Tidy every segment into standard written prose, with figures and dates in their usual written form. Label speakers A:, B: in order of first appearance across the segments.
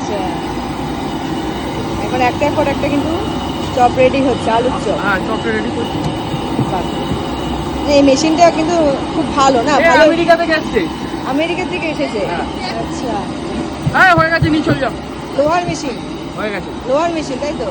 A: আচ্ছা, এখন একটার পর একটা কিন্তু চপ রেডি হচ্ছে, আলুর চপ।
B: হ্যাঁ, চপটা রেডি করছি।
A: বাহ। এই মেশিনটা কিন্তু খুব ভালো না?
B: এ
A: ভালো।
B: আমেরিকা থেকে এসছে।
A: আমেরিকা থেকে এসেছে?
B: হ্যাঁ।
A: আচ্ছা,
B: হ্যাঁ, হয়ে গেছে, নিয়ে চল যাও।
A: লোহার মেশিন?
B: হয়ে গেছে।
A: লোহার মেশিন, তাই তো?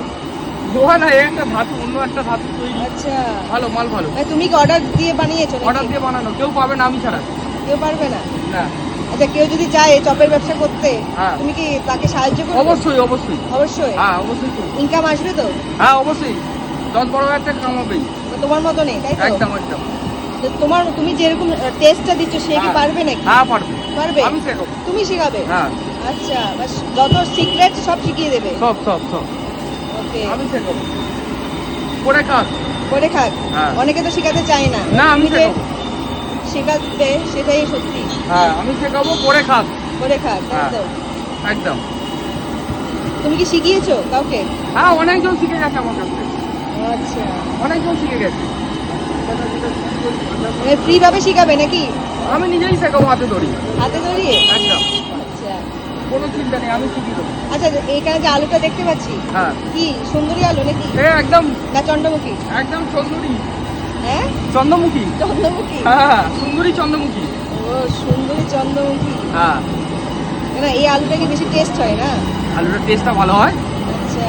B: লোহা না, একটা ধাতু, অন্য একটা ধাতু তৈরি।
A: আচ্ছা,
B: ভালো মাল, ভালো।
A: তুমি কি অর্ডার দিয়ে বানিয়েছো নাকি?
B: অর্ডার দিয়ে বানানো, কেউ পাবে না আমি ছাড়া।
A: কেউ পারবে না?
B: না।
A: আচ্ছা, কেউ যদি চায় চপের ব্যবসা করতে,
B: হ্যাঁ।
A: তুমি কি তাকে সাহায্য করবে?
B: অবশ্যই, অবশ্যই।
A: অবশ্যই।
B: হ্যাঁ, অবশ্যই।
A: ইনকাম আসবে তো?
B: হ্যাঁ, অবশ্যই। 10-12 হাজার টাকা কামাবেই।
A: তো তোমার মতো নেই, তাই তো?
B: একদম, একদম।
A: তো তুমি যেরকম টেস্টটা দিচ্ছ, সে কি
B: হ্যাঁ।
A: পারবে নাকি?
B: হ্যাঁ, পারবে।
A: পারবে?
B: আমি শেখাবো।
A: তুমি শেখাবে?
B: হ্যাঁ।
A: আচ্ছা, বাস যত সিক্রেট সব শিখিয়ে দেবে?
B: সব, সব, সব।
A: ওকে।
B: আমি শেখাবো। করে কাজ।
A: করে খাক।
B: হ্যাঁ।
A: অনেকে তো শেখাতে চায় না।
B: না, আমি
A: তুমি যে
B: শেখাবো।
A: শেখাবে সেটাই সত্যি।
B: হ্যাঁ, আমি শেখাবো, করে খাস।
A: করে খাক, তাই
B: হ্যাঁ।
A: তো?
B: একদম।
A: তুমি কি শিখিয়েছো কাউকে?
B: হ্যাঁ, অনেকজন শিখে গেছে আমার কাছে।
A: আচ্ছা,
B: অনেকজন শিখে গেছে।
A: মানে ফ্রি ভাবে শিখাবে নাকি?
B: আমি নিজেই শেখাবো হাতে ধরি।
A: হাতে ধরিয়ে?
B: একদম।
A: আচ্ছা।
B: কোনো চিন্তা নেই, আমি শিখিয়ে দেবো।
A: আচ্ছা, এখানে যে আলুটা দেখতে পাচ্ছি,
B: হ্যাঁ।
A: কি সুন্দরী আলু নাকি?
B: একদম,
A: না চন্দ্রমুখী?
B: একদম সুন্দরী।
A: হ্যাঁ,
B: চন্দ্রমুখী।
A: চন্দ্রমুখী।
B: হ্যাঁ, সুন্দরী চন্দ্রমুখী।
A: ও, সুন্দরী চন্দ্রমুখী।
B: হ্যাঁ।
A: না, এই আলুটা কি বেশি টেস্ট হয় না?
B: আলুটার টেস্টটা ভালো হয়।
A: আচ্ছা,